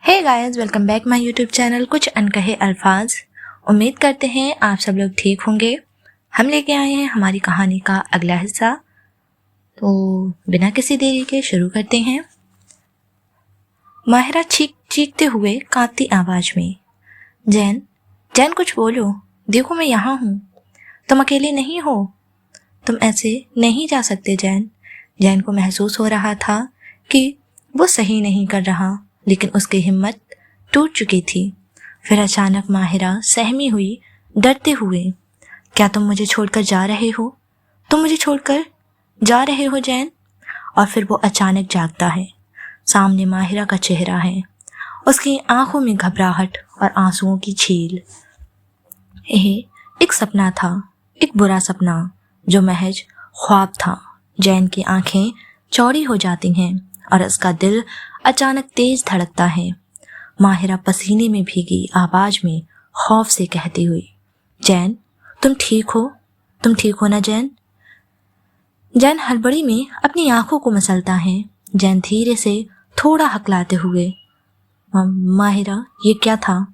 Hey guys, welcome back my YouTube channel कुछ अनकहे अल्फाज। उम्मीद करते हैं आप सब लोग ठीक होंगे। हम लेके आए हैं हमारी कहानी का अगला हिस्सा। तो बिना किसी देरी के शुरू करते हैं। माहिरा चीखते हुए कांपती आवाज में, जैन जैन कुछ बोलो, देखो मैं यहाँ हूँ, तुम अकेले नहीं हो, तुम ऐसे नहीं जा सकते। जैन को महसूस हो रहा था कि वो सही नहीं कर रहा, लेकिन उसकी हिम्मत टूट चुकी थी। फिर अचानक माहिरा सहमी हुई, डरते हुए, क्या तुम मुझे छोड़कर जा रहे हो? तुम मुझे छोड़कर जा रहे हो जैन? और फिर वो अचानक जागता है। सामने माहिरा का चेहरा है, उसकी आंखों में घबराहट और आंसुओं की झील। यह एक सपना था, एक बुरा सपना जो महज ख्वाब था। जैन की आंखें चौड़ी हो जाती हैं और उसका दिल अचानक तेज धड़कता है। माहिरा पसीने में भीगी आवाज में खौफ से कहती हुई, जैन तुम ठीक हो? तुम ठीक हो ना जैन? जैन हड़बड़ी में अपनी आंखों को मसलता है। जैन धीरे से थोड़ा हकलाते हुए, माहिरा ये क्या था?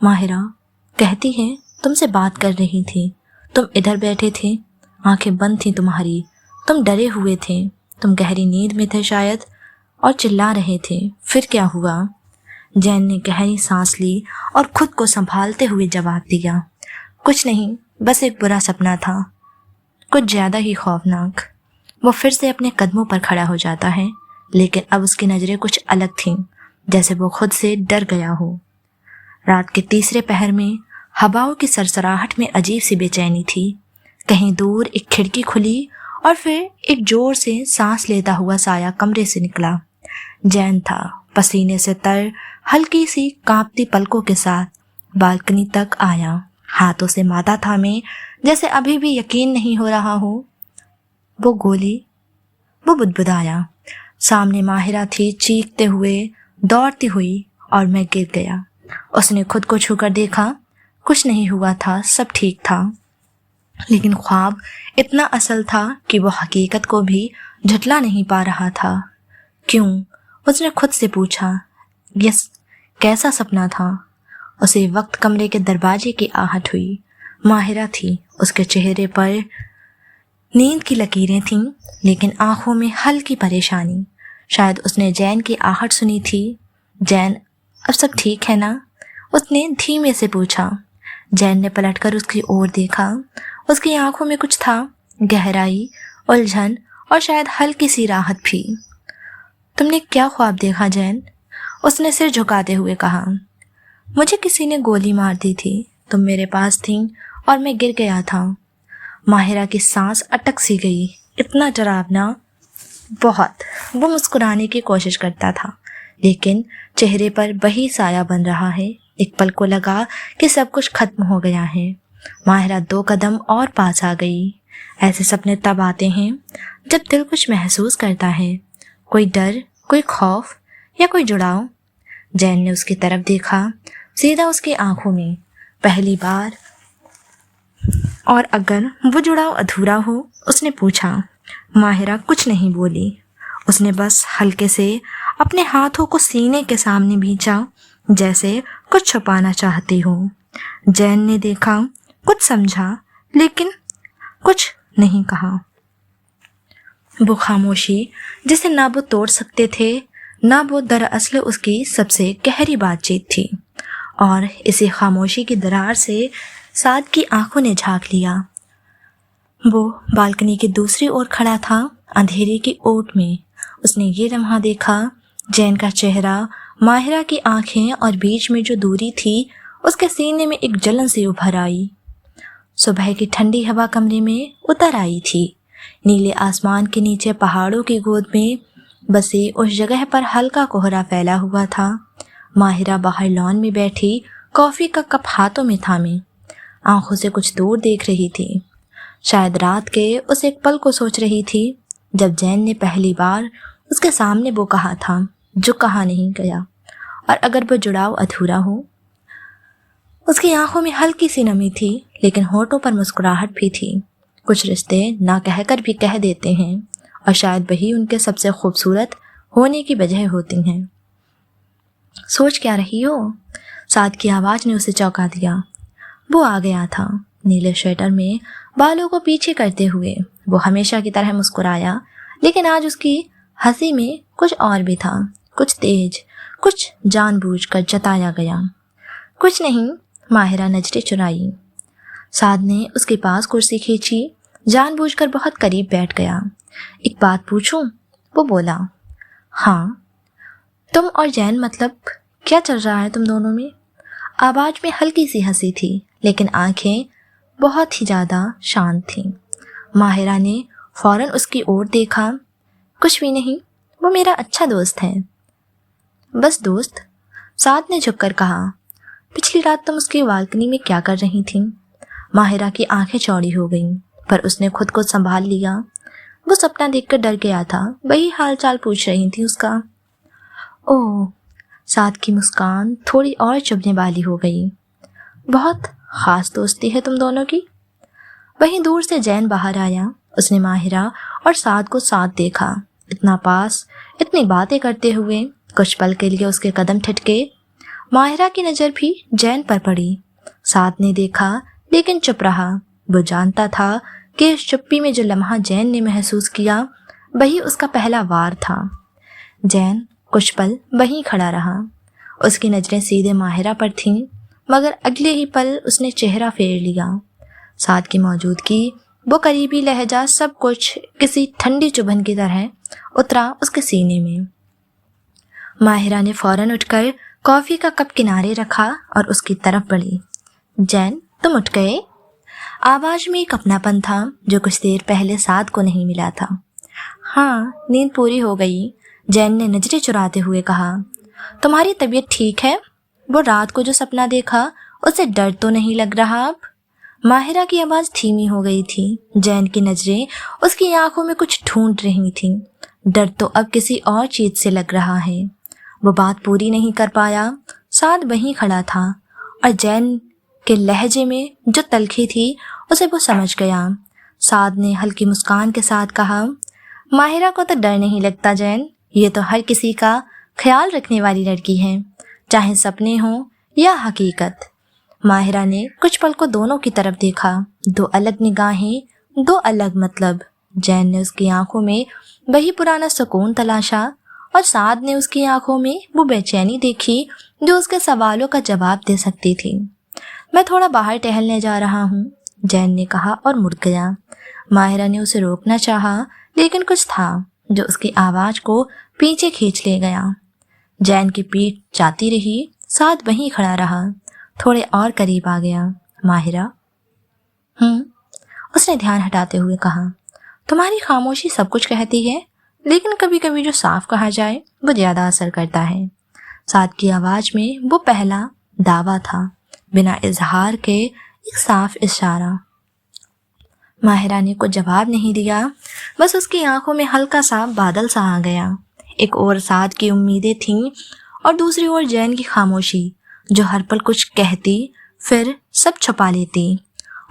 माहिरा कहती है, तुमसे बात कर रही थी, तुम इधर बैठे थे, आंखें बंद थी तुम्हारी, तुम डरे हुए थे, तुम गहरी नींद में थे शायद और चिल्ला रहे थे। फिर क्या हुआ? जैन ने गहरी सांस ली और खुद को संभालते हुए जवाब दिया, कुछ नहीं, बस एक बुरा सपना था, कुछ ज्यादा ही खौफनाक। वो फिर से अपने कदमों पर खड़ा हो जाता है, लेकिन अब उसकी नजरें कुछ अलग थीं, जैसे वो खुद से डर गया हो। रात के तीसरे पहर में हवाओं की सरसराहट में अजीब सी बेचैनी थी। कहीं दूर एक खिड़की खुली और फिर एक जोर से सांस लेता हुआ साया कमरे से निकला। जैन था, पसीने से तर, हल्की सी कांपती पलकों के साथ बालकनी तक आया, हाथों से माथा थामे, जैसे अभी भी यकीन नहीं हो रहा हो। वो बुदबुदाया, सामने माहिरा थी, चीखते हुए, दौड़ती हुई, और मैं गिर गया। उसने खुद को छूकर देखा, कुछ नहीं हुआ था, सब ठीक था। लेकिन ख्वाब इतना असल था कि वो हकीकत को भी झुठला नहीं पा रहा था। क्यों? उसने खुद से पूछा। यह कैसा सपना था? उसे वक्त कमरे के दरवाजे की आहट हुई। माहिरा थी, उसके चेहरे पर नींद की लकीरें थीं, लेकिन आंखों में हल्की परेशानी। शायद उसने जैन की आहट सुनी थी। जैन, अब सब ठीक है ना? उसने धीमे से पूछा। जैन ने पलटकर उसकी ओर देखा। उसकी आंखों में कुछ था, गहराई, उलझन और शायद हल्की सी राहत भी। तुमने क्या ख्वाब देखा जैन? उसने सिर झुकाते हुए कहा। मुझे किसी ने गोली मार दी थी, तुम मेरे पास थीं और मैं गिर गया था। माहिरा की सांस अटक सी गई। इतना डरावना? बहुत। वो मुस्कुराने की कोशिश करता था, लेकिन चेहरे पर वही साया बन रहा है। एक पल को लगा कि सब कुछ खत्म हो गया है। माहिरा 2 कदम और पास आ गई। ऐसे सपने तब आते हैं जब दिल कुछ महसूस करता है, कोई डर, कोई खौफ या कोई जुड़ाव। जैन ने उसकी तरफ देखा, सीधा उसकी आंखों में, पहली बार। और अगर वो जुड़ाव अधूरा हो? उसने पूछा। माहिरा कुछ नहीं बोली। उसने बस हल्के से अपने हाथों को सीने के सामने भींचा, जैसे कुछ छुपाना चाहती हो। जैन ने देखा, कुछ समझा, लेकिन कुछ नहीं कहा। वो खामोशी जिसे ना वो तोड़ सकते थे, ना वो दरअसल उसकी सबसे गहरी बातचीत थी। और इसी खामोशी की दरार से साद की आंखों ने झांक लिया। वो बालकनी की दूसरी ओर खड़ा था, अंधेरे की ओट में। उसने ये लम्हा देखा, जैन का चेहरा, माहिरा की आंखें, और बीच में जो दूरी थी, उसके सीने में एक जलन सी उभर आई। सुबह की ठंडी हवा कमरे में उतर आई थी। नीले आसमान के नीचे पहाड़ों की गोद में बसे उस जगह पर हल्का कोहरा फैला हुआ था। माहिरा बाहर लॉन में बैठी, कॉफी का कप हाथों में थामे, आंखों से कुछ दूर देख रही थी। शायद रात के उस एक पल को सोच रही थी जब जैन ने पहली बार उसके सामने वो कहा था जो कहा नहीं गया, और अगर वो जुड़ाव अधूरा हो। उसकी आंखों में हल्की सी नमी थी, लेकिन होठों पर मुस्कुराहट भी थी। कुछ रिश्ते ना कहकर भी कह देते हैं, और शायद वही उनके सबसे खूबसूरत होने की वजह होती हैं। सोच क्या रही हो? साद की आवाज़ ने उसे चौंका दिया। वो आ गया था, नीले स्वेटर में बालों को पीछे करते हुए। वो हमेशा की तरह मुस्कुराया, लेकिन आज उसकी हंसी में कुछ और भी था, कुछ तेज, कुछ जानबूझकर जताया गया। कुछ नहीं, माहिरा नजरें चुराई। साद ने उसके पास कुर्सी खींची, जानबूझकर बहुत करीब बैठ गया। एक बात पूछूं? वो बोला। हाँ। तुम और जैन, मतलब क्या चल रहा है तुम दोनों में? आवाज में हल्की सी हंसी थी, लेकिन आंखें बहुत ही ज़्यादा शांत थीं। माहिरा ने फौरन उसकी ओर देखा। कुछ भी नहीं, वो मेरा अच्छा दोस्त है। बस दोस्त? साद ने झुककर कहा। पिछली रात तुम उसकी बालकनी में क्या कर रही थीं? माहिरा की आंखें चौड़ी हो गईं, पर उसने खुद को संभाल लिया। वो सपना देखकर डर गया था, वही हालचाल पूछ रही थी उसका। ओह, साद की मुस्कान थोड़ी और चुभने वाली हो गई। बहुत खास दोस्ती है तुम दोनों की। वहीं दूर से जैन बाहर आया। उसने माहिरा और साद को साथ देखा, इतना पास, इतनी बातें करते हुए। कुछ पल के लिए उसके कदम ठिठके। माहिरा की नज़र भी जैन पर पड़ी। साद ने देखा, लेकिन चुप रहा। वो जानता था कि इस चुप्पी में जो लम्हा जैन ने महसूस किया, वही उसका पहला वार था। जैन कुछ पल वहीं खड़ा रहा। उसकी नज़रें सीधे माहिरा पर थीं, मगर अगले ही पल उसने चेहरा फेर लिया। साद की मौजूदगी, वो करीबी लहजा, सब कुछ किसी ठंडी चुभन की तरह उतरा उसके सीने में। माहिरा ने फौरन उठकर कॉफ़ी का कप किनारे रखा और उसकी तरफ बढ़ी। जैन, तुम उठ गए? आवाज़ में एक अपनापन था जो कुछ देर पहले साद को नहीं मिला था। हाँ, नींद पूरी हो गई, जैन ने नजरें चुराते हुए कहा। तुम्हारी तबीयत ठीक है? वो रात को जो सपना देखा, उसे डर तो नहीं लग रहा अब? माहिरा की आवाज़ धीमी हो गई थी। जैन की नजरें उसकी आंखों में कुछ ढूंढ रही थीं। डर तो अब किसी और चीज से लग रहा है। वो बात पूरी नहीं कर पाया। साद वहीं खड़ा था और जैन के लहजे में जो तलखी थी, उसे वो समझ गया। साद ने हल्की मुस्कान के साथ कहा, माहिरा को तो डर नहीं लगता जैन, ये तो हर किसी का ख्याल रखने वाली लड़की है, चाहे सपने हो या हकीकत। माहिरा ने कुछ पल को दोनों की तरफ देखा। दो अलग निगाहें, दो अलग मतलब। जैन ने उसकी आंखों में वही पुराना सुकून तलाशा और साद ने उसकी आंखों में वो बेचैनी देखी जो उसके सवालों का जवाब दे सकती थी। मैं थोड़ा बाहर टहलने जा रहा हूँ, जैन ने कहा और मुड़ गया। माहिरा ने उसे रोकना चाहा, लेकिन कुछ था जो उसकी आवाज को पीछे खींच ले गया। जैन की पीठ जाती रही। साद वहीं खड़ा रहा, थोड़े और करीब आ गया। माहिरा? उसने ध्यान हटाते हुए कहा। तुम्हारी खामोशी सब कुछ कहती है, लेकिन कभी कभी जो साफ कहा जाए वो ज्यादा असर करता है। साद की आवाज में वो पहला दावा था, बिना इजहार के एक साफ इशारा। माहिरा ने कुछ जवाब नहीं दिया, बस उसकी आंखों में हल्का सा बादल सा आ गया। एक ओर साद की उम्मीदें थीं और दूसरी ओर जैन की खामोशी, जो हर पल कुछ कहती फिर सब छुपा लेती।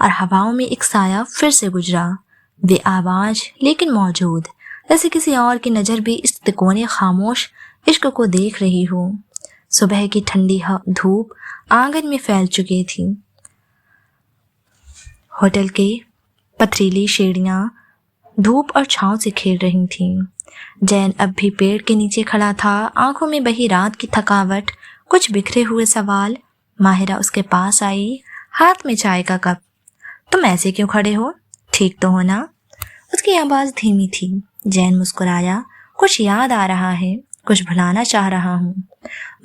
और हवाओं में एक साया फिर से गुजरा, बेआवाज लेकिन मौजूद, जैसे किसी और की नज़र भी इस तिकोने खामोश इश्क को देख रही हो। सुबह की ठंडी धूप आंगन में फैल चुकी थी। होटल के पथरीली सीढ़ियां धूप और छांव से खेल रही थीं। जैन अब भी पेड़ के नीचे खड़ा था, आंखों में बही रात की थकावट, कुछ बिखरे हुए सवाल। माहिरा उसके पास आई, हाथ में चाय का कप। तुम ऐसे क्यों खड़े हो? ठीक तो हो ना? उसकी आवाज़ धीमी थी। जैन मुस्कुराया। कुछ याद आ रहा है, कुछ भुलाना चाह रहा हूँ।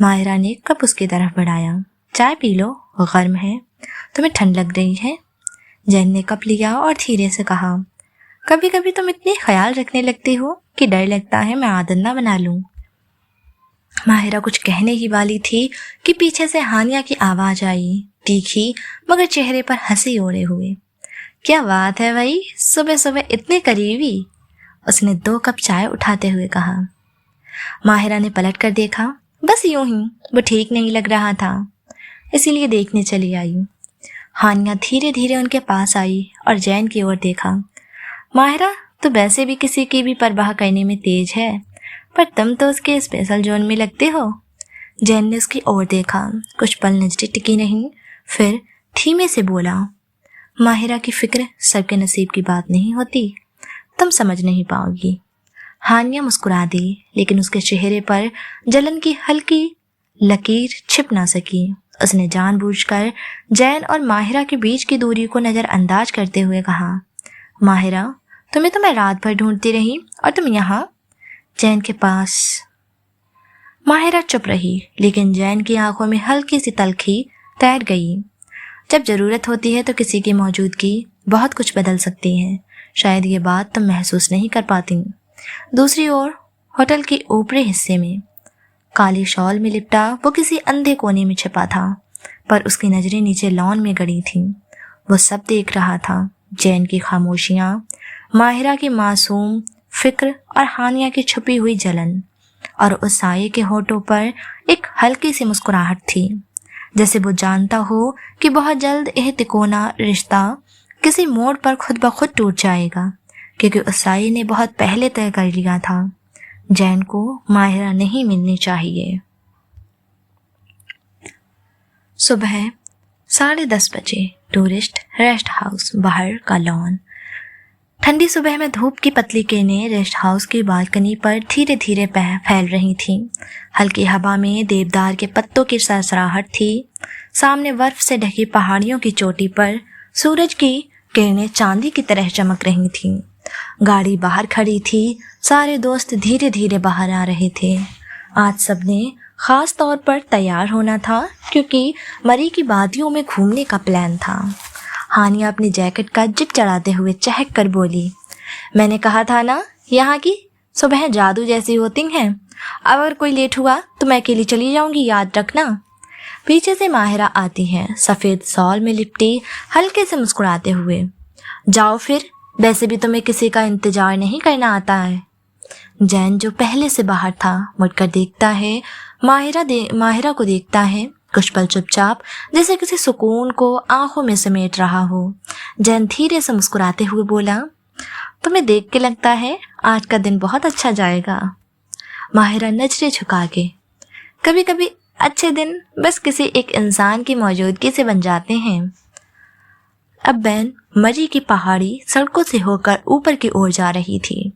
माहिरा ने कप उसकी तरफ बढ़ाया। चाय पी लो, गर्म है। तुम्हें ठंड लग रही है? जैन ने कप लिया और धीरे से कहा, कभी कभी तुम इतनी ख्याल रखने लगती हो कि डर लगता है मैं आदत ना बना लूं। माहिरा कुछ कहने ही वाली थी कि पीछे से हानिया की आवाज आई, तीखी मगर चेहरे पर हंसी ओढ़े हुए। क्या बात है भाई, सुबह सुबह इतने करीबी? उसने 2 कप चाय उठाते हुए कहा। माहिरा ने पलट कर देखा। बस यूं ही, वो ठीक नहीं लग रहा था, इसीलिए देखने चली आई। हानिया धीरे धीरे उनके पास आई और जैन की ओर देखा। माहिरा, तो वैसे भी किसी की भी परवाह करने में तेज है, पर तुम तो उसके स्पेशल जोन में लगते हो। जैन ने उसकी ओर देखा। कुछ पल नजरें टिकी नहीं, फिर धीमे से बोला, माहिरा की फिक्र सबके नसीब की बात नहीं होती, तुम समझ नहीं पाओगी। हानिया मुस्कुरा दी, लेकिन उसके चेहरे पर जलन की हल्की लकीर छिप ना सकी। उसने जानबूझकर जैन और माहिरा के बीच की दूरी को नज़रअंदाज करते हुए कहा, माहिरा, तुम्हें तो मैं रात भर ढूंढती रही और तुम यहाँ जैन के पास। माहिरा चुप रही, लेकिन जैन की आंखों में हल्की सी तलखी तैर गई। जब ज़रूरत होती है तो किसी की मौजूदगी बहुत कुछ बदल सकती है। शायद ये बात तुम महसूस नहीं कर पाती। दूसरी ओर होटल के ऊपरी हिस्से में काली शॉल में लिपटा वो किसी अंधे कोने में छिपा था, पर उसकी नज़रें नीचे लॉन में गड़ी थीं। वो सब देख रहा था, जैन की खामोशियाँ, माहिरा की मासूम फिक्र और हानिया की छुपी हुई जलन, और उस साये के होठों पर एक हल्की सी मुस्कुराहट थी, जैसे वो जानता हो कि बहुत जल्द यह तिकोना रिश्ता किसी मोड़ पर खुद ब खुद टूट जाएगा, क्योंकि उस साये ने बहुत पहले तय कर लिया था, जैन को माहिरा नहीं मिलनी चाहिए। सुबह 10:30 बजे टूरिस्ट रेस्ट हाउस, बाहर का लॉन। ठंडी सुबह में धूप की पतली किरणें रेस्ट हाउस की बालकनी पर धीरे धीरे फैल रही थीं। हल्की हवा में देवदार के पत्तों की सरसराहट थी। सामने बर्फ से ढकी पहाड़ियों की चोटी पर सूरज की किरणें चांदी की तरह चमक रही थीं। गाड़ी बाहर खड़ी थी। सारे दोस्त धीरे धीरे बाहर आ रहे थे। आज सबने खास तौर पर तैयार होना था, क्योंकि मरी की वादियों में घूमने का प्लान था। हानिया अपनी जैकेट का जिप चढ़ाते हुए चहक कर बोली, मैंने कहा था ना, यहाँ की सुबह जादू जैसी होती हैं। अब अगर कोई लेट हुआ तो मैं अकेली चली जाऊंगी, याद रखना। पीछे से माहिरा आती है, सफ़ेद शॉल में लिपटी, हल्के से मुस्कुराते हुए। जाओ फिर, वैसे भी तुम्हें किसी का इंतजार नहीं करना आता है। जैन, जो पहले से बाहर था, मुड़कर देखता है, माहिरा को देखता है, कुछ पल चुपचाप, जैसे किसी सुकून को आंखों में समेट रहा हो। जैन धीरे से मुस्कुराते हुए बोला, तुम्हें देख के लगता है आज का दिन बहुत अच्छा जाएगा। माहिरा नजरें झुका के, कभी कभी अच्छे दिन बस किसी एक इंसान की मौजूदगी से बन जाते हैं। अब बैन मरी की पहाड़ी सड़कों से होकर ऊपर की ओर जा रही थी।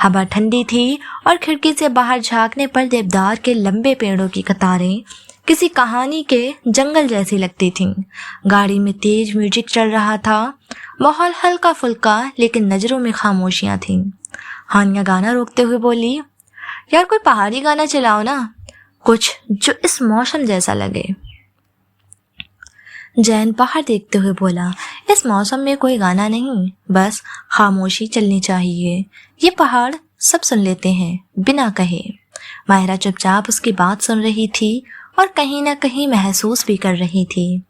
हवा ठंडी थी और खिड़की से बाहर झांकने पर देवदार के लंबे पेड़ों की कतारें किसी कहानी के जंगल जैसी लगती थीं। गाड़ी में तेज म्यूजिक चल रहा था। माहौल हल्का फुल्का, लेकिन नज़रों में खामोशियाँ थीं। हानिया गाना रोकते हुए बोली, यार कोई पहाड़ी गाना चलाओ ना, कुछ जो इस मौसम जैसा लगे। जैन बाहर देखते हुए बोला, इस मौसम में कोई गाना नहीं, बस खामोशी चलनी चाहिए। ये पहाड़ सब सुन लेते हैं बिना कहे। माहिरा चुपचाप उसकी बात सुन रही थी और कहीं ना कहीं महसूस भी कर रही थी।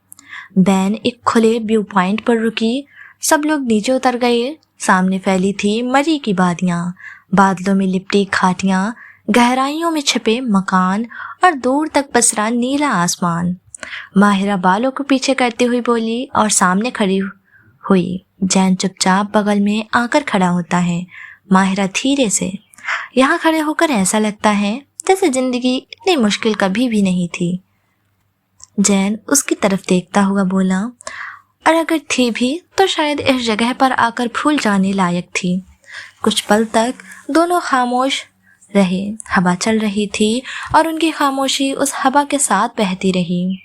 बैन एक खुले व्यू पॉइंट पर रुकी। सब लोग नीचे उतर गए। सामने फैली थी मरी की वादियाँ, बादलों में लिपटी घाटियाँ, गहराइयों में छिपे मकान और दूर तक पसरा नीला आसमान। माहिरा बालों को पीछे करते हुए बोली और सामने खड़ी हुई। जैन चुपचाप बगल में आकर खड़ा होता है। माहिरा धीरे से, यहाँ खड़े होकर ऐसा लगता है जैसे जिंदगी इतनी मुश्किल कभी भी नहीं थी। जैन उसकी तरफ देखता हुआ बोला, और अगर थी भी तो शायद इस जगह पर आकर भूल जाने लायक थी। कुछ पल तक दोनों खामोश रहे। हवा चल रही थी और उनकी खामोशी उस हवा के साथ बहती रही।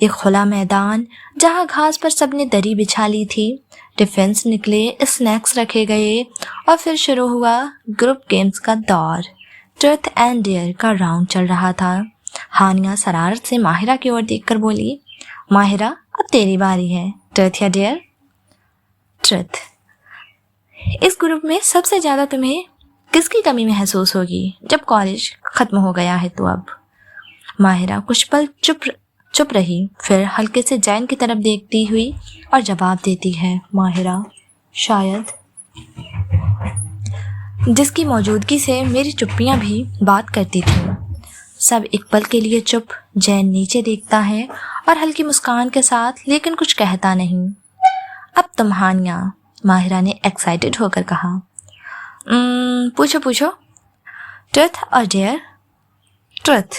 एक खुला मैदान जहाँ घास पर सबने दरी बिछा ली थी। टिफिन्स निकले, स्नैक्स रखे गए और फिर शुरू हुआ ग्रुप गेम्स का दौर। ट्रुथ एंड डेयर का राउंड चल रहा था। हानिया शरारत से माहिरा की ओर देखकर बोली, माहिरा अब तेरी बारी है, ट्रुथ या डेयर? ट्रुथ। इस ग्रुप में सबसे ज़्यादा तुम्हें किसकी कमी महसूस होगी जब कॉलेज ख़त्म हो गया है तो अब? माहिरा कुछ पल चुप रही, फिर हल्के से जैन की तरफ देखती हुई और जवाब देती है, माहिरा, शायद जिसकी मौजूदगी से मेरी चुप्पियाँ भी बात करती थीं। सब एक पल के लिए चुप। जैन नीचे देखता है और हल्की मुस्कान के साथ, लेकिन कुछ कहता नहीं। अब तुम हानिया, माहिरा ने एक्साइटेड होकर कहा। पूछो पूछो। ट्रुथ और डेयर? ट्रुथ।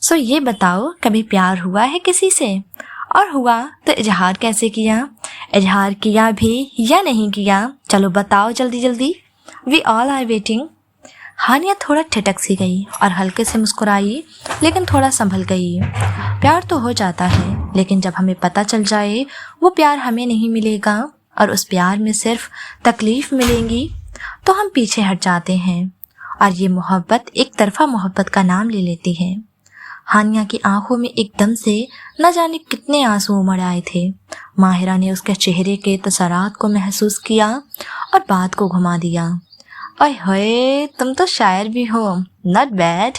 सो ये बताओ, कभी प्यार हुआ है किसी से? और हुआ तो इजहार कैसे किया? इजहार किया भी या नहीं किया? चलो बताओ जल्दी जल्दी, वी ऑल आर वेटिंग। हानिया थोड़ा ठिठक सी गई और हल्के से मुस्कुराई, लेकिन थोड़ा संभल गई। प्यार तो हो जाता है, लेकिन जब हमें पता चल जाए वो प्यार हमें नहीं मिलेगा और उस प्यार में सिर्फ तकलीफ मिलेंगी, तो हम पीछे हट जाते हैं और ये मोहब्बत एक तरफा मोहब्बत का नाम ले लेती है। हानिया की आंखों में एकदम से न जाने कितने आंसू उमड़ आए थे। माहिरा ने उसके चेहरे के तसरात को महसूस किया और बात को घुमा दिया। ओए होए, तुम तो शायर भी हो, नॉट बैड।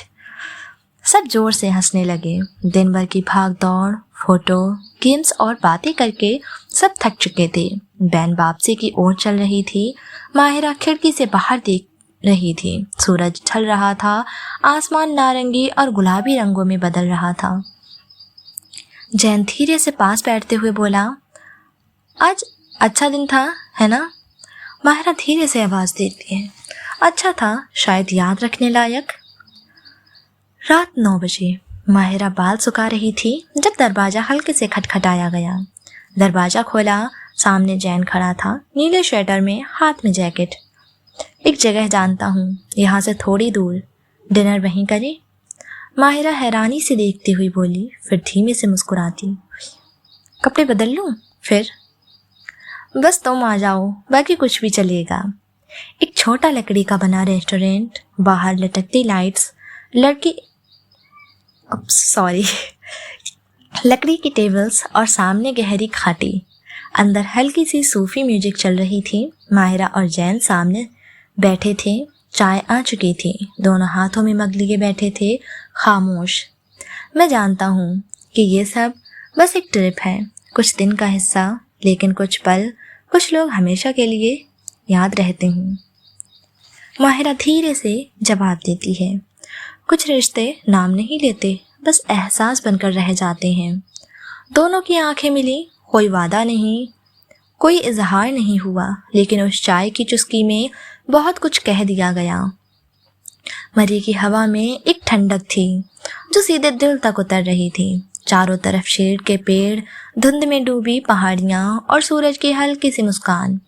सब जोर से हंसने लगे। दिन भर की भाग दौड़, फोटो, गेम्स और बातें करके सब थक चुके थे। बैन वापसी की ओर चल रही थी। माहिरा खिड़की से बाहर देख रही थी। सूरज ढल रहा था, आसमान नारंगी और गुलाबी रंगों में बदल रहा था। जैन धीरे से पास बैठते हुए बोला, आज अच्छा दिन था, है ना? माहिरा धीरे से आवाज देती है, अच्छा था, शायद याद रखने लायक। रात 9 बजे माहिरा बाल सुखा रही थी जब दरवाजा हल्के से खटखटाया गया। दरवाजा खोला, सामने जैन खड़ा था, नीले स्वेटर में, हाथ में जैकेट। एक जगह जानता हूँ, यहाँ से थोड़ी दूर, डिनर वहीं करें? माहिरा हैरानी से देखती हुई बोली, फिर धीमे से मुस्कुराती, कपड़े बदल लूँ फिर? बस तुम आ जाओ, बाकी कुछ भी चलेगा। एक छोटा लकड़ी का बना रेस्टोरेंट, बाहर लटकती लाइट्स, लकड़ी की टेबल्स और सामने गहरी खाटी। अंदर हल्की सी सूफी म्यूजिक चल रही थी। माहिरा और जैन सामने बैठे थे। चाय आ चुकी थी। दोनों हाथों में मग लिए बैठे थे, खामोश। मैं जानता हूँ कि ये सब बस एक ट्रिप है, कुछ दिन का हिस्सा, लेकिन कुछ पल, कुछ लोग हमेशा के लिए याद रहते हैं। माहिरा धीरे से जवाब देती है, कुछ रिश्ते नाम नहीं लेते, बस एहसास बनकर रह जाते हैं। दोनों की आंखें मिली, कोई वादा नहीं, कोई इजहार नहीं हुआ, लेकिन उस चाय की चुस्की में बहुत कुछ कह दिया गया। मरी की हवा में एक ठंडक थी जो सीधे दिल तक उतर रही थी। चारों तरफ शेर के पेड़, धुंध में डूबी पहाड़ियाँ और सूरज की हल्की सी मुस्कान।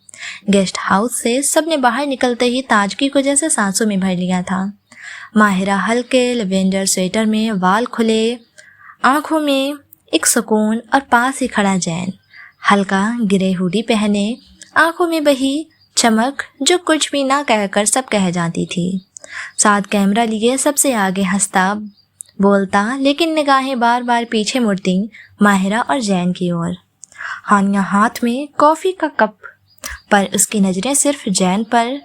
गेस्ट हाउस से सबने बाहर निकलते ही ताजगी को जैसे सांसों में भर लिया था। माहिरा हल्के लेवेंडर स्वेटर में, वाल खुले, आंखों में एक सुकून, और पास ही खड़ा जैन, हल्का गिरे हुडी पहने, आंखों में बही चमक जो कुछ भी ना कहकर सब कह जाती थी। साथ कैमरा लिए सबसे आगे हंसता, बोलता, लेकिन निगाहें बार बार पीछे मुड़ती माहिरा और जैन की ओर। हानिया हाथ में कॉफ़ी का कप, पर उसकी नज़रें सिर्फ जैन पर।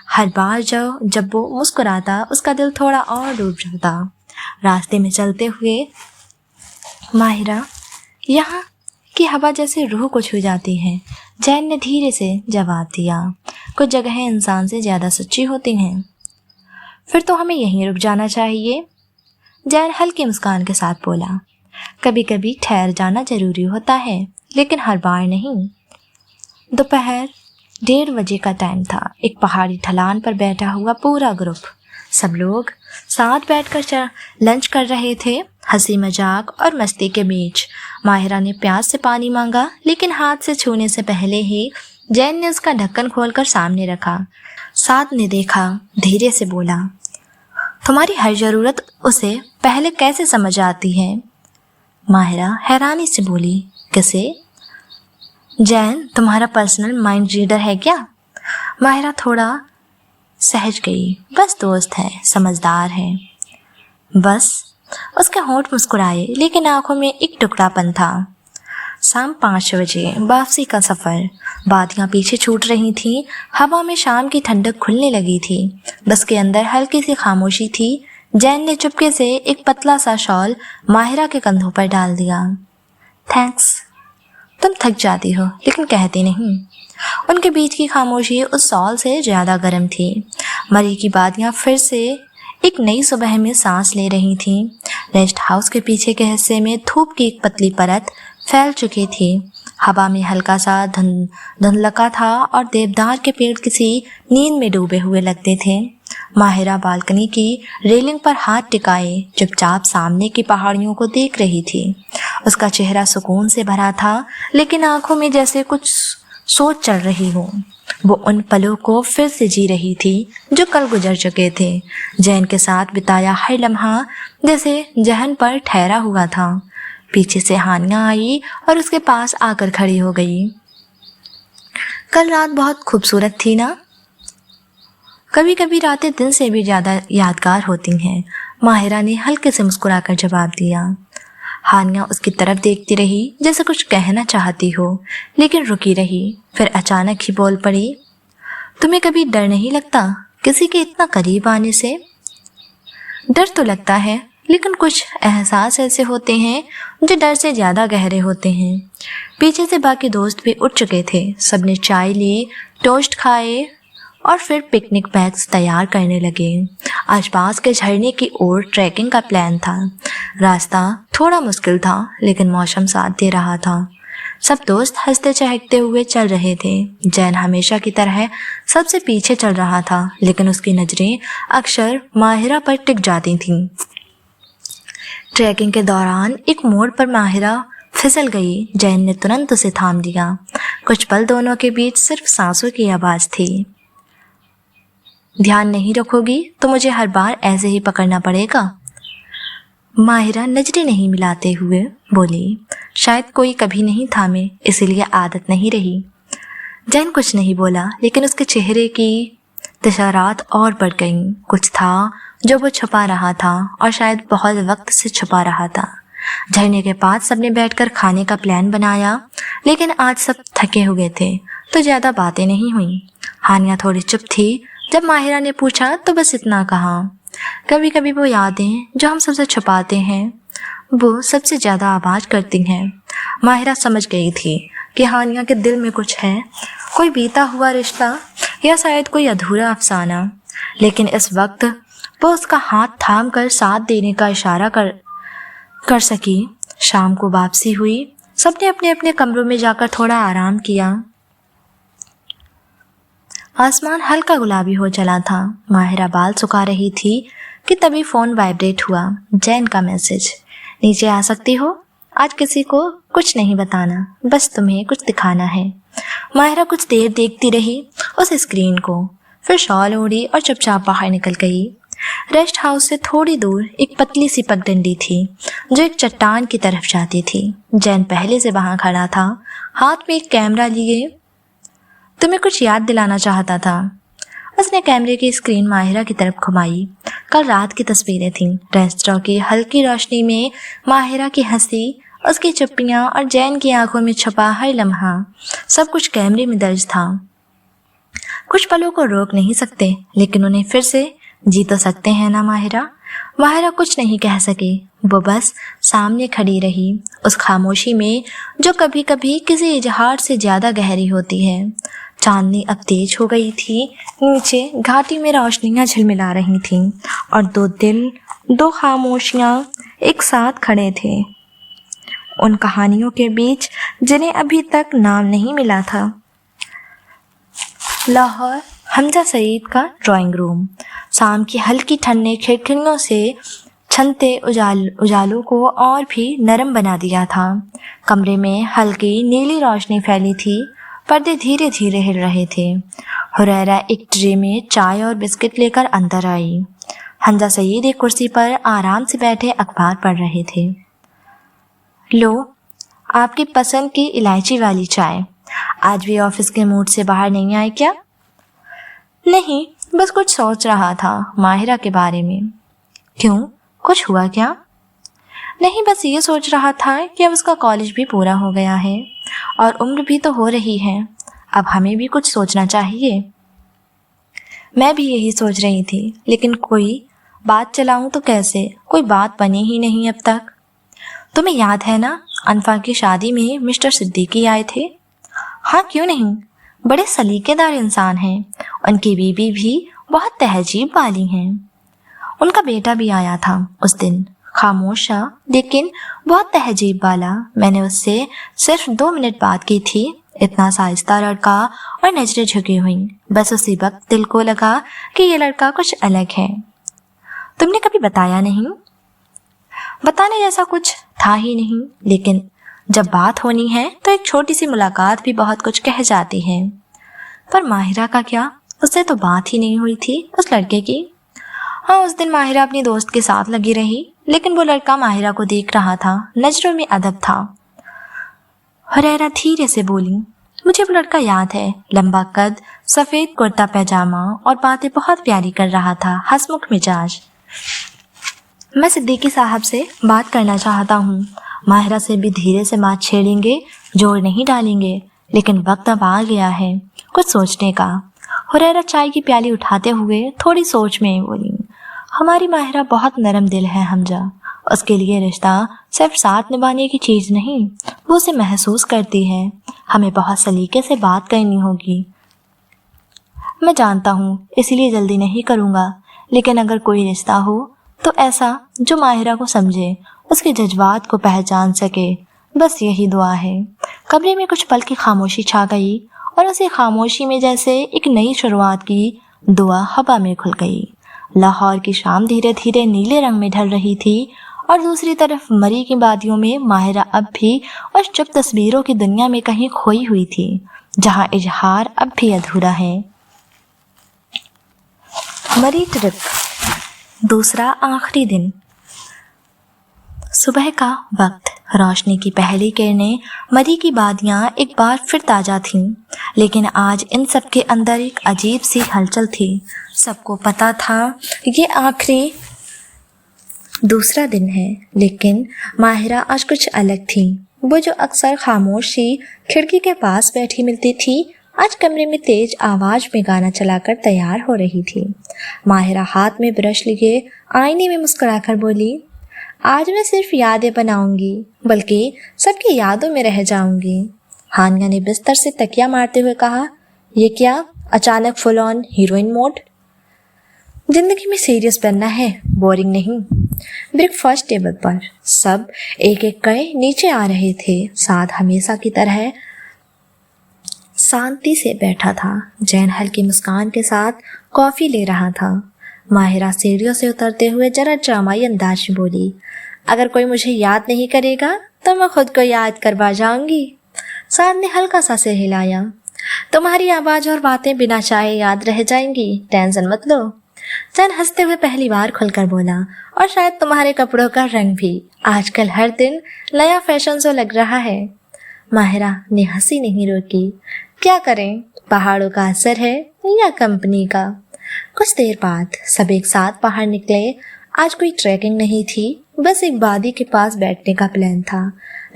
हर बार जब वो मुस्कुराता, उसका दिल थोड़ा और डूब जाता। रास्ते में चलते हुए माहिरा, यहाँ की हवा जैसे रूह को छू जाती है। जैन ने धीरे से जवाब दिया, कुछ जगहें इंसान से ज़्यादा सच्ची होती हैं। फिर तो हमें यहीं रुक जाना चाहिए, जैन हल्की मुस्कान के साथ बोला। कभी कभी ठहर जाना ज़रूरी होता है, लेकिन हर बार नहीं। दोपहर 1:30 बजे का टाइम था। एक पहाड़ी ढलान पर बैठा हुआ पूरा ग्रुप, सब लोग साथ बैठकर लंच कर रहे थे, हंसी मजाक और मस्ती के बीच। माहिरा ने प्यास से पानी मांगा, लेकिन हाथ से छूने से पहले ही जैन ने उसका ढक्कन खोलकर सामने रखा। साथ ने देखा, धीरे से बोला, तुम्हारी हर ज़रूरत उसे पहले कैसे समझ आती है? माहिरा हैरानी से बोली, कैसे? जैन तुम्हारा पर्सनल माइंड रीडर है क्या? माहिरा थोड़ा सहज गई, बस दोस्त है, समझदार है, बस। उसके होंठ मुस्कुराए, लेकिन आंखों में एक टुकड़ापन था। शाम 5 बजे वापसी का सफ़र। बातियाँ पीछे छूट रही थीं, हवा में शाम की ठंडक खुलने लगी थी। बस के अंदर हल्की सी खामोशी थी। जैन ने चुपके से एक पतला सा शॉल माहिरा के कंधों पर डाल दिया। थैंक्स, तुम थक जाती हो लेकिन कहती नहीं। उनके बीच की खामोशी उस शॉल से ज़्यादा गर्म थी। मरी की बातियाँ फिर से एक नई सुबह में सांस ले रही थीं। रेस्ट हाउस के पीछे के हिस्से में धूप की एक पतली परत फैल चुकी थी। हवा में हल्का सा धुंधलका था और देवदार के पेड़ किसी नींद में डूबे हुए लगते थे। माहिरा बालकनी की रेलिंग पर हाथ टिकाए चुपचाप सामने की पहाड़ियों को देख रही थी। उसका चेहरा सुकून से भरा था, लेकिन आंखों में जैसे कुछ सोच चल रही हो। वो उन पलों को फिर से जी रही थी जो कल गुजर चुके थे। जैन के साथ बिताया हर लम्हा जैसे जहन पर ठहरा हुआ था। पीछे से हानिया आई और उसके पास आकर खड़ी हो गई। कल रात बहुत खूबसूरत थी ना? कभी कभी रातें दिन से भी ज्यादा यादगार होती हैं, माहिरा ने हल्के से मुस्कुराकर जवाब दिया। हानिया उसकी तरफ देखती रही जैसे कुछ कहना चाहती हो, लेकिन रुकी रही। फिर अचानक ही बोल पड़ी, तुम्हें कभी डर नहीं लगता किसी के इतना करीब आने से? डर तो लगता है, लेकिन कुछ एहसास ऐसे होते हैं जो डर से ज़्यादा गहरे होते हैं। पीछे से बाकी दोस्त भी उठ चुके थे। सबने चाय ली, टोस्ट खाए और फिर पिकनिक बैग्स तैयार करने लगे। आज पास के झरने की ओर ट्रैकिंग का प्लान था। रास्ता थोड़ा मुश्किल था, लेकिन मौसम साथ दे रहा था। सब दोस्त हंसते चहकते हुए चल रहे थे। जैन हमेशा की तरह सबसे पीछे चल रहा था, लेकिन उसकी नज़रें अक्सर माहिरा पर टिक जाती थीं। ट्रैकिंग के दौरान एक मोड़ पर माहिरा फिसल गई। जैन ने तुरंत उसे थाम लिया। कुछ पल दोनों के बीच सिर्फ सांसों की आवाज़ थी। ध्यान नहीं रखोगी तो मुझे हर बार ऐसे ही पकड़ना पड़ेगा। माहिरा नजरें नहीं मिलाते हुए बोली, शायद कोई कभी नहीं थामे, इसीलिए आदत नहीं रही। जैन कुछ नहीं बोला, लेकिन उसके चेहरे की इशारात और बढ़ गईं। कुछ था जो वो छुपा रहा था, और शायद बहुत वक्त से छुपा रहा था। झरने के पास सबने बैठकर खाने का प्लान बनाया, लेकिन आज सब थके हुए थे तो ज़्यादा बातें नहीं हुई। हानिया थोड़ी चुप थी। जब माहिरा ने पूछा तो बस इतना कहा, कभी कभी वो यादें जो हम सबसे छुपाते हैं वो सबसे ज़्यादा आवाज़ करती हैं। माहिरा समझ गई थी कि हानिया के दिल में कुछ है, कोई बीता हुआ रिश्ता या शायद कोई अधूरा अफसाना। लेकिन इस वक्त वो उसका हाथ थाम कर साथ देने का इशारा कर सकी। शाम को वापसी हुई। सबने अपने अपने कमरों में जाकर थोड़ा आराम किया। आसमान हल्का गुलाबी हो चला था। माहिरा बाल सुखा रही थी कि तभी फ़ोन वाइब्रेट हुआ। जैन का मैसेज, नीचे आ सकती हो? आज किसी को कुछ नहीं बताना, बस तुम्हें कुछ दिखाना है। माहिरा कुछ देर देखती रही उस स्क्रीन को, फिर शॉल ओढ़ी और चुपचाप बाहर निकल गई। रेस्ट हाउस से थोड़ी दूर एक पतली सी पगडंडी थी जो एक चट्टान की तरफ जाती थी। जैन पहले से वहां खड़ा था, हाथ में एक कैमरा लिए। तुम्हें कुछ याद दिलाना चाहता था। उसने कैमरे की स्क्रीन माहिरा की तरफ घुमाई। कल रात की तस्वीरें थीं। रेस्टोरेंट की हल्की रोशनी में माहिरा की हंसी, उसकी चुप्पियां और जैन की आंखों में छुपा हर लम्हा, सब कुछ कैमरे में दर्ज था। कुछ पलों को रोक नहीं सकते, लेकिन उन्हें फिर से जी तो सकते हैं ना माहिरा? माहिरा कुछ नहीं कह सकी। वो बस सामने खड़ी रही, उस खामोशी में जो कभी कभी किसी इजहार से ज़्यादा गहरी होती है। चांदनी अब तेज हो गई थी। नीचे घाटी में रोशनियां झिलमिला रही थीं और दो दिल, दो खामोशियां एक साथ खड़े थे उन कहानियों के बीच जिन्हें अभी तक नाम नहीं मिला था। लाहौर, हमजा सईद का ड्राइंग रूम। शाम की हल्की ठंड ने खिड़कियों से छनते उजालों को और भी नरम बना दिया था। कमरे में हल्की नीली रोशनी फैली थी। पर्दे धीरे धीरे हिल रहे थे। हुरैरा एक ट्रे में चाय और बिस्किट लेकर अंदर आई। हमजा सईद एक कुर्सी पर आराम से बैठे अखबार पढ़ रहे थे। लो, आपकी पसंद की इलायची वाली चाय। आज भी ऑफिस के मूड से बाहर नहीं आए क्या? नहीं, बस कुछ सोच रहा था माहिरा के बारे में। क्यों, कुछ हुआ क्या? नहीं, बस ये सोच रहा था कि अब उसका कॉलेज भी पूरा हो गया है और उम्र भी तो हो रही है। अब हमें भी कुछ सोचना चाहिए। मैं भी यही सोच रही थी, लेकिन कोई बात चलाऊं तो कैसे? कोई बात बनी ही नहीं अब तक। तुम्हें याद है ना, अनफा की शादी में मिस्टर सिद्दीकी आए थे? हाँ, क्यों नहीं, बड़े सलीकेदार इंसान हैं। उनकी बीवी भी बहुत तहजीब वाली हैं। उनका बेटा भी आया था उस दिन, खामोशा लेकिन बहुत तहजीब वाला। मैंने उससे सिर्फ 2 मिनट बात की थी। इतना साहिस्ता लड़का और नजरें झुकी हुई। बस उसी वक्त दिल को लगा कि ये लड़का कुछ अलग है। तुमने कभी बताया नहीं? बताने जैसा कुछ था ही नहीं, लेकिन जब बात होनी है तो एक छोटी सी मुलाकात भी बहुत कुछ कह जाती है। पर माहिरा का क्या? उससे तो बात ही नहीं हुई थी उस लड़के की। हाँ, उस दिन माहिरा अपनी दोस्त के साथ लगी रही, लेकिन वो लड़का माहिरा को देख रहा था, नजरों में अदब था। हुरैरा धीरे से बोली, मुझे वो लड़का याद है। लंबा कद, सफेद कुर्ता पैजामा और बातें बहुत प्यारी कर रहा था, हंसमुख मिजाज। मैं सिद्दीकी साहब से बात करना चाहता हूँ। माहिरा से भी धीरे से बात छेड़ेंगे, जोर नहीं डालेंगे, लेकिन वक्त अब आ गया है कुछ सोचने का। हुरैरा चाय की प्याली उठाते हुए थोड़ी सोच में बोली, हमारी माहिरा बहुत नरम दिल है हमजा। उसके लिए रिश्ता सिर्फ साथ निभाने की चीज़ नहीं, वो उसे महसूस करती है। हमें बहुत सलीके से बात करनी होगी। मैं जानता हूँ, इसीलिए जल्दी नहीं करूँगा, लेकिन अगर कोई रिश्ता हो तो ऐसा जो माहिरा को समझे, उसके जज्बात को पहचान सके, बस यही दुआ है। कमरे में कुछ पल की खामोशी छा गई और उसी खामोशी में जैसे एक नई शुरुआत की दुआ हवा में खुल गई। लाहौर की शाम धीरे धीरे नीले रंग में ढल रही थी और दूसरी तरफ मरी की वादियों में माहिरा अब भी उस चुप तस्वीरों की दुनिया में कहीं खोई हुई थी, जहां इजहार अब भी अधूरा है। मरी ट्रिप, दूसरा आखिरी दिन। सुबह का वक्त, रोशनी की पहली किरणें, मरी की वादियां एक बार फिर ताज़ा थीं, लेकिन आज इन सब के अंदर एक अजीब सी हलचल थी। सबको पता था ये आखिरी दूसरा दिन है, लेकिन माहिरा आज कुछ अलग थी। वो जो अक्सर खामोश सी खिड़की के पास बैठी मिलती थी, आज कमरे में तेज आवाज में गाना चलाकर तैयार हो रही थी। माहिरा हाथ में ब्रश लिए आईने में मुस्कुराकर बोली, आज मैं सिर्फ यादें बनाऊंगी, बल्कि सबकी यादों में रह जाऊंगी। हानिया ने बिस्तर से तकिया मारते हुए कहा, ये क्या अचानक फुल ऑन हीरोइन मोड? जिंदगी में सीरियस बनना है, बोरिंग नहीं। ब्रेकफास्ट टेबल पर सब एक एक कर नीचे आ रहे थे। साथ हमेशा की तरह शांति से बैठा था। जैन हल्की मुस्कान के साथ कॉफी ले रहा था। माहिरा सीढ़ियों से उतरते हुए जरा ड्रामाई अंदाज में बोली, अगर कोई मुझे याद नहीं करेगा तो मैं खुद को याद करवा जाऊंगी। साथ ने हल्का सा सिर हिलाया। तुम्हारी आवाज और बातें बिना चाहे याद रह जाएंगी, टेंशन मत लो। जैन हंसते हुए पहली बार खुलकर बोला, और शायद तुम्हारे कपड़ों का रंग भी आजकल हर दिन नया फैशन सा लग रहा है। माहिरा ने हंसी नहीं रोकी। क्या करें, पहाड़ों का असर है या कंपनी का। कुछ देर बाद सब एक साथ बाहर निकले। आज कोई ट्रैकिंग नहीं थी, बस एक वादी के पास बैठने का प्लान था।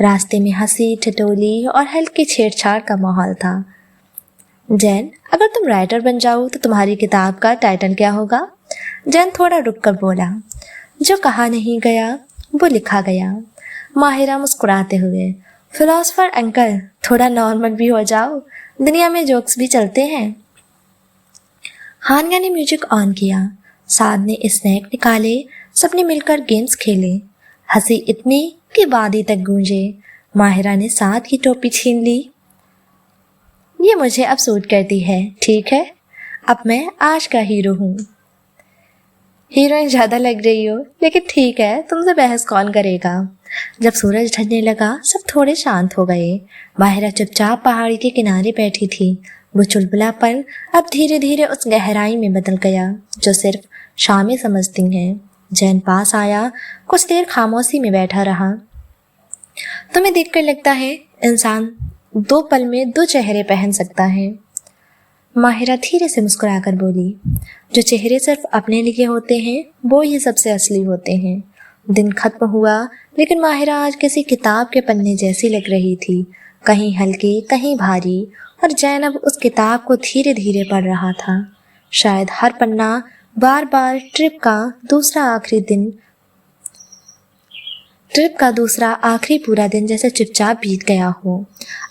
रास्ते में हंसी ठिठोली और हल्की छेड़छाड़ का माहौल था। जैन, अगर तुम राइटर बन जाओ तो तुम्हारी किताब का टाइटल क्या होगा? जैन थोड़ा रुककर बोला, जो कहा नहीं गया वो लिखा गया। माहिरा मुस्कुराते हुए, फिलोसफर अंकल, थोड़ा नॉर्मल भी हो जाओ, दुनिया में जोक्स भी चलते हैं। हानिया ने म्यूजिक ऑन किया। साद ने स्नैक निकाले। सबने मिलकर गेम्स खेले। हंसी इतनी कि वादी तक गूंजे। माहिरा ने साद की टोपी छीन ली। ये मुझे अब सूट करती है, ठीक है? अब मैं आज का हीरो हूँ। हीरोइन ज्यादा लग रही हो, लेकिन ठीक है, तुमसे बहस कौन करेगा। जब सूरज ढलने लगा सब थोड़े शांत हो गए। माहिरा चुपचाप पहाड़ी के किनारे बैठी थी। वो चुलबुलापन अब धीरे धीरे उस गहराई में बदल गया जो सिर्फ शामें समझती हैं। जैन पास आया, कुछ देर खामोशी में बैठा रहा। तुम्हें देखकर लगता है इंसान 2 पल में 2 चेहरे पहन सकता है। माहिरा धीरे से मुस्कुराकर बोली, जो चेहरे सिर्फ अपने लिए होते हैं वो ही सबसे असली होते हैं। दिन खत्म हुआ, लेकिन माहिरा आज किसी किताब के पन्ने जैसी लग रही थी, कहीं हल्की कहीं भारी। और जैनब उस किताब को धीरे धीरे पढ़ रहा था। शायद हर पन्ना बार बार ट्रिप का दूसरा आखिरी पूरा दिन जैसे चुपचाप बीत गया हो।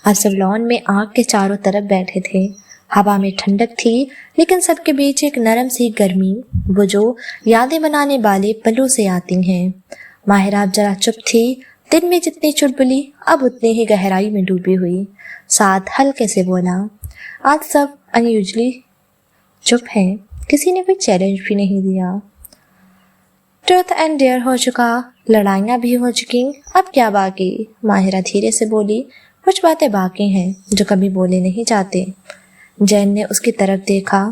अब सब लॉन में आग के चारों तरफ बैठे थे। हवा में ठंडक थी, लेकिन सबके बीच एक नरम सी गर्मी, वो जो यादें बनाने वाले पलों से आती हैं। माहिरा जरा चुप थी, दिन में जितनी चुलबुली अब उतनी ही गहराई में डूबी हुई। साथ हल्के से बोला, आज सब अनयूजली चुप है, किसी ने कोई चैलेंज भी नहीं दिया। ट्रूथ एंड डेयर हो चुका, लड़ाइयाँ भी हो चुकी, अब क्या बाकी? माहिरा धीरे से बोली, कुछ बातें बाकी हैं जो कभी बोले नहीं जाते। जैन ने उसकी तरफ देखा।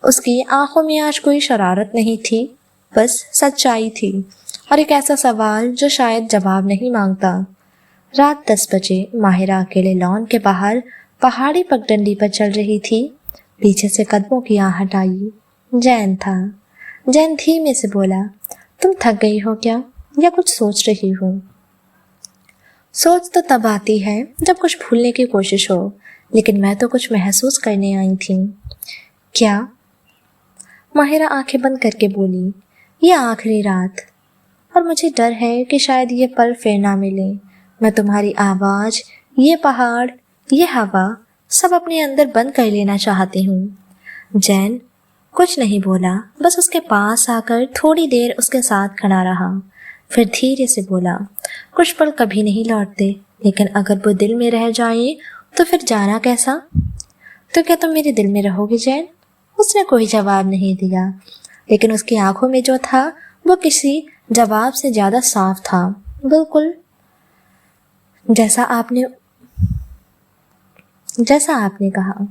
उसकी आंखों में आज कोई शरारत नहीं थी, बस सच्चाई थी और एक ऐसा सवाल जो शायद जवाब नहीं मांगता। रात 10 बजे माहिरा अकेले लॉन के बाहर पहाड़ी पगडंडी पर चल रही थी। पीछे से कदमों की आहट आई। जैन था। जैन धीमे से बोला, तुम थक गई हो क्या, या कुछ सोच रही हो? सोच तो तब आती है जब कुछ भूलने की कोशिश हो, लेकिन मैं तो कुछ महसूस करने आई थी। क्या? माहिरा आंखें बंद करके बोली, ये आखिरी रात, और मुझे डर है कि शायद ये पल फिर ना मिले। मैं तुम्हारी आवाज, ये पहाड़, ये हवा सब अपने अंदर बंद कर लेना चाहती हूँ। जैन कुछ नहीं बोला, बस उसके पास आकर थोड़ी देर उसके साथ खड़ा रहा। फिर धीरे से बोला, कुछ पल कभी नहीं लौटते, लेकिन अगर वो दिल में रह जाए तो फिर जाना कैसा? तो क्या तुम मेरे दिल में रहोगे जैन? उसने कोई जवाब नहीं दिया, लेकिन उसकी आंखों में जो था वो किसी जवाब से ज्यादा साफ था। बिल्कुल जैसा आपने कहा।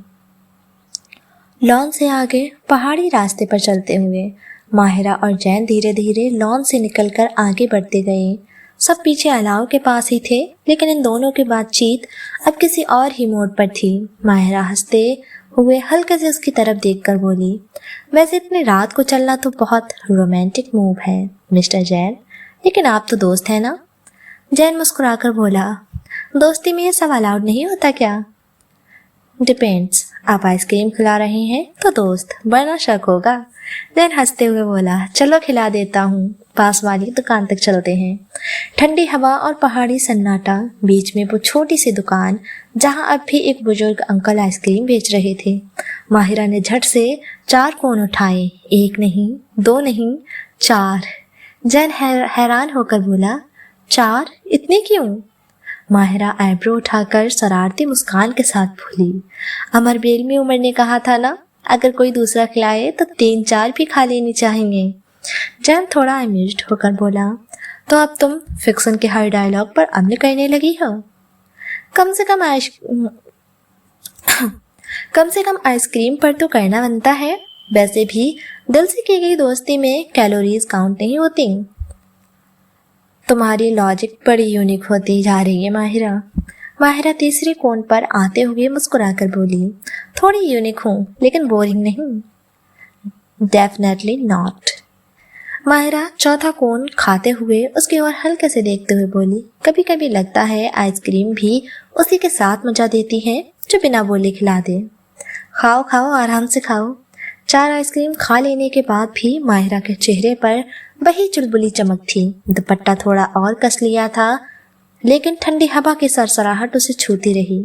लॉन से आगे पहाड़ी रास्ते पर चलते हुए माहिरा और जैन धीरे धीरे लॉन से निकलकर आगे बढ़ते गए। सब पीछे अलाव के पास ही थे, लेकिन इन दोनों की बातचीत अब किसी और ही मोड़ पर थी। माहिरा हंसते हुए हल्के से उसकी तरफ देखकर बोली, वैसे इतनी रात को चलना तो बहुत रोमांटिक मूव है मिस्टर जैन, लेकिन आप तो दोस्त हैं ना? जैन मुस्कुराकर बोला, दोस्ती में ये सब अलाउड नहीं होता क्या? डिपेंड्स, आप आइसक्रीम खिला रहे हैं तो दोस्त, वरना शक होगा। जैन हंसते हुए बोला, चलो खिला देता हूँ, पास वाली दुकान तक चलते हैं। ठंडी हवा और पहाड़ी सन्नाटा, बीच में वो छोटी सी दुकान जहाँ अब भी एक बुजुर्ग अंकल आइसक्रीम बेच रहे थे। माहिरा ने झट से 4 कोन उठाए, 1 नहीं, 2 नहीं, 4। जैन हैरान होकर बोला, 4? इतने क्यों? माहिरा आईब्रो उठाकर शरारती मुस्कान के साथ बोली, अमरबेल में उमर ने कहा था ना, अगर कोई दूसरा खिलाए तो 3-4 भी खा लेनी चाहिए। जैन थोड़ा अम्यूज्ड होकर बोला, तो अब तुम फिक्सन के हर डायलॉग पर अमल करने लगी हो? कम से कम आइसक्रीम पर तो करना बनता है। वैसे भी दिल से की गई दोस्ती में कैलोरीज काउंट नहीं होती। तुम्हारी लॉजिक बड़ी यूनिक होती जा रही है माहिरा। माहिरा तीसरे कोन पर आते हुए मुस्कुराकर बोली, थोड़ी यूनिक हूँ, लेकिन बोरिंग नहीं। Definitely not. माहिरा चौथा कोन खाते हुए उसकी ओर हल्के से देखते हुए बोली, कभी कभी लगता है आइसक्रीम भी उसी के साथ मजा देती है जो बिना बोले खिला दे। खाओ खाओ, आराम से खाओ। 4 आइसक्रीम खा लेने के बाद भी माहिरा के चेहरे पर वही चुलबुली चमक थी। दुपट्टा थोड़ा और कस लिया था, लेकिन ठंडी हवा की सरसराहट उसे छूती रही।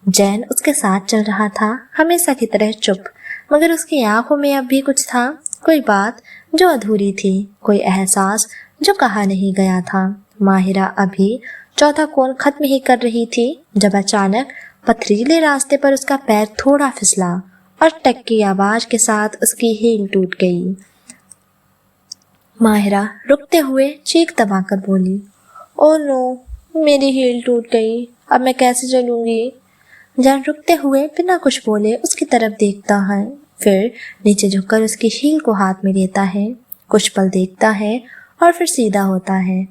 जैन उसके साथ चल रहा था, हमेशा की तरह चुप, मगर उसकी आंखों में अब भी कुछ था, कोई बात जो अधूरी थी, कोई एहसास जो कहा नहीं गया था। माहिरा अभी चौथा कोन खत्म ही कर रही थी जब अचानक पथरीले रास्ते पर उसका पैर थोड़ा फिसला और टक की आवाज के साथ उसकी हील टूट गई। माहिरा रुकते हुए चीख दबाकर बोली, ओ नो, मेरी हील टूट गई, अब मैं कैसे चलूंगी? जैन रुकते हुए बिना कुछ बोले उसकी तरफ देखता है, फिर नीचे झुककर उसकी हील को हाथ में लेता है, कुछ पल देखता है और फिर सीधा होता है।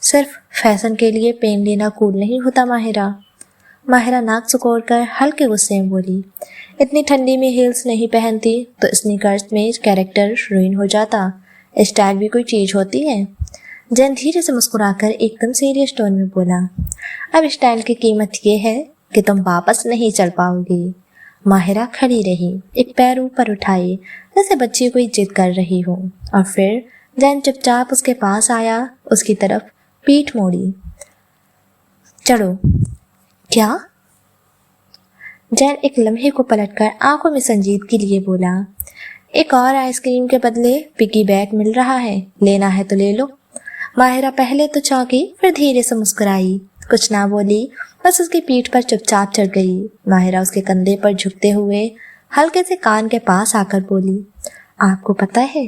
सिर्फ फैशन के लिए पेन लेना कूल नहीं होता माहिरा। माहिरा नाक सुकोड़कर हल्के गुस्से में बोली, इतनी ठंडी में हील्स नहीं पहनती तो स्नीकर्स में कैरेक्टर रुइन हो जाता। स्टाइल भी कोई चीज होती है। जैन धीरे से मुस्कुराकर एकदम सीरियस टोन में बोला, अब स्टाइल की कीमत ये है कि तुम वापस नहीं चल पाओगी। माहिरा खड़ी रही, एक पैर ऊपर उठाए जैसे बच्ची कोई जिद कर रही हो, और फिर जैन चुपचाप उसके पास आया, उसकी तरफ पीठ मोड़ी। चढ़ो। क्या? जैन एक लम्हे को पलटकर आंखों में संजीदगी लिए बोला, एक और आइसक्रीम के बदले पिगी बैग मिल रहा है, लेना है तो ले लो। माहिरा पहले तो चौंकी, फिर धीरे से मुस्कुराई। कुछ ना बोली, बस उसकी पीठ पर चुपचाप चढ़ गई। माहिरा उसके कंधे पर झुकते हुए हल्के से कान के पास आकर बोली, आपको पता है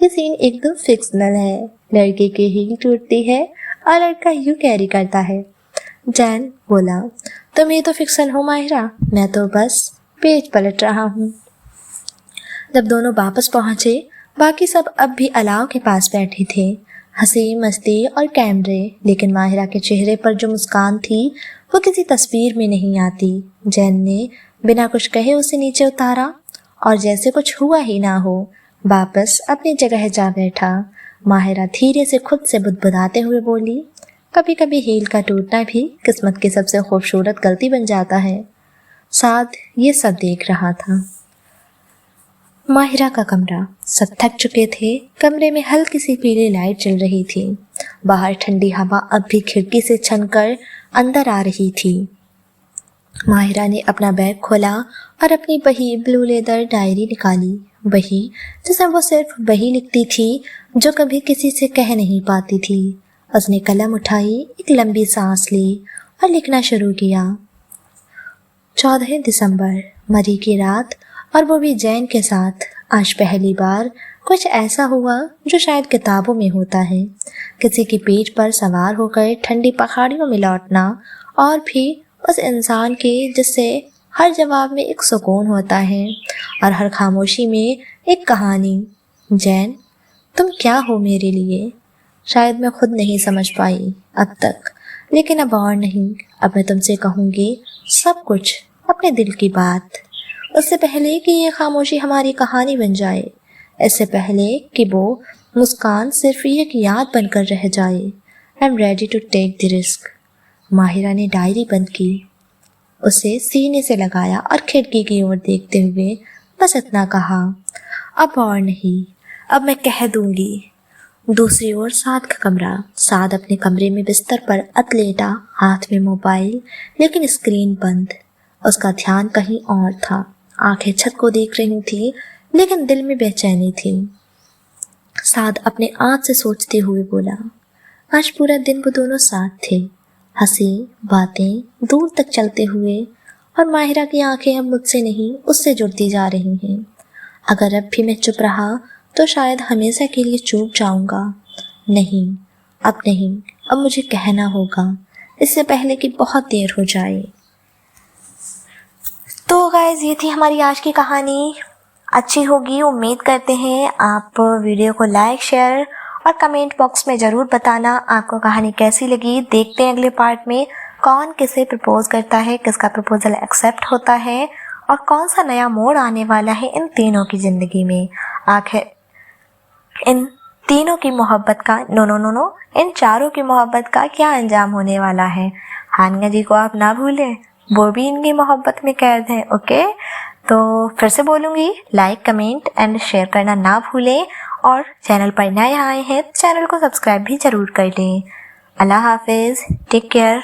ये सीन एकदम फिक्शनल है। लड़के की हील टूटती है और लड़का यूं कैरी करता है। जैन बोला, तुम ये तो फिक्शन हो माहिरा, मैं तो बस पेज पलट रहा हूँ। जब दोनों वापस पहुंचे, बाकी सब अब भी अलाव के पास बैठे थे। हंसी मस्ती और कैमरे, लेकिन माहिरा के चेहरे पर जो मुस्कान थी वो किसी तस्वीर में नहीं आती। जैन ने बिना कुछ कहे उसे नीचे उतारा और जैसे कुछ हुआ ही ना हो वापस अपनी जगह जा बैठा। माहिरा धीरे से खुद से बुदबुदाते हुए बोली, कभी कभी हील का टूटना भी किस्मत की सबसे खूबसूरत गलती बन जाता है। साथ ये सब देख रहा था। माहिरा का कमरा, सब थक चुके थे। कमरे में हल्की सी पीली लाइट जल रही थी। बाहर ठंडी हवा अब भी खिड़की से छनकर अंदर आ रही थी। माहिरा ने अपना बैग खोला और अपनी बही ब्लू लेदर डायरी निकाली। बही जिसमें वो सिर्फ वही लिखती थी जो कभी किसी से कह नहीं पाती थी। उसने कलम उठाई, एक लंबी सांस ली और लिखना शुरू किया। 14 दिसंबर, मरी की रात, और वो भी जैन के साथ। आज पहली बार कुछ ऐसा हुआ जो शायद किताबों में होता है। किसी की पीठ पर सवार होकर ठंडी पहाड़ियों में लौटना, और भी उस इंसान के जिससे हर जवाब में एक सुकून होता है और हर खामोशी में एक कहानी। जैन, तुम क्या हो मेरे लिए? शायद मैं खुद नहीं समझ पाई अब तक, लेकिन अब और नहीं। अब मैं तुमसे कहूँगी सब कुछ, अपने दिल की बात, उससे पहले कि ये खामोशी हमारी कहानी बन जाए, इससे पहले कि वो मुस्कान सिर्फ एक याद बनकर रह जाए। I am ready to take the risk. Mahira ने डायरी बंद की, उसे सीने से लगाया और खिड़की की ओर देखते हुए बस इतना कहा, अब और नहीं, अब मैं कह दूंगी। दूसरी ओर साद का कमरा। साद अपने कमरे में बिस्तर पर लेटा, हाथ में मोबाइल, लेकिन स्क्रीन बंद। उसका ध्यान कहीं और था। आंखें छत को देख रही थी, लेकिन दिल में बेचैनी थी। साद अपने आप से सोचते हुए बोला, आज पूरा दिन वो दोनों साथ थे, हंसी बातें दूर तक चलते हुए, और माहिरा की आंखें अब मुझसे नहीं उससे जुड़ती जा रही हैं। अगर अब भी मैं चुप रहा तो शायद हमेशा के लिए चूक जाऊंगा। नहीं, अब नहीं, अब मुझे कहना होगा, इससे पहले कि बहुत देर हो जाए। तो गाइस, ये थी हमारी आज की कहानी। अच्छी होगी, उम्मीद करते हैं। आप वीडियो को लाइक, शेयर और कमेंट बॉक्स में ज़रूर बताना आपको कहानी कैसी लगी। देखते हैं अगले पार्ट में कौन किसे प्रपोज करता है, किसका प्रपोजल एक्सेप्ट होता है, और कौन सा नया मोड़ आने वाला है इन तीनों की ज़िंदगी में। आखिर इन तीनों की मोहब्बत का नो, इन चारों की मोहब्बत का क्या अंजाम होने वाला है। हानिया जी को आप ना भूलें, वो भी इनकी मोहब्बत में कैद हैं। ओके, तो फिर से बोलूँगी, लाइक, कमेंट एंड शेयर करना ना भूलें, और चैनल पर नए आए हैं तो चैनल को सब्सक्राइब भी ज़रूर कर लें। अल्लाह हाफिज़, टेक केयर।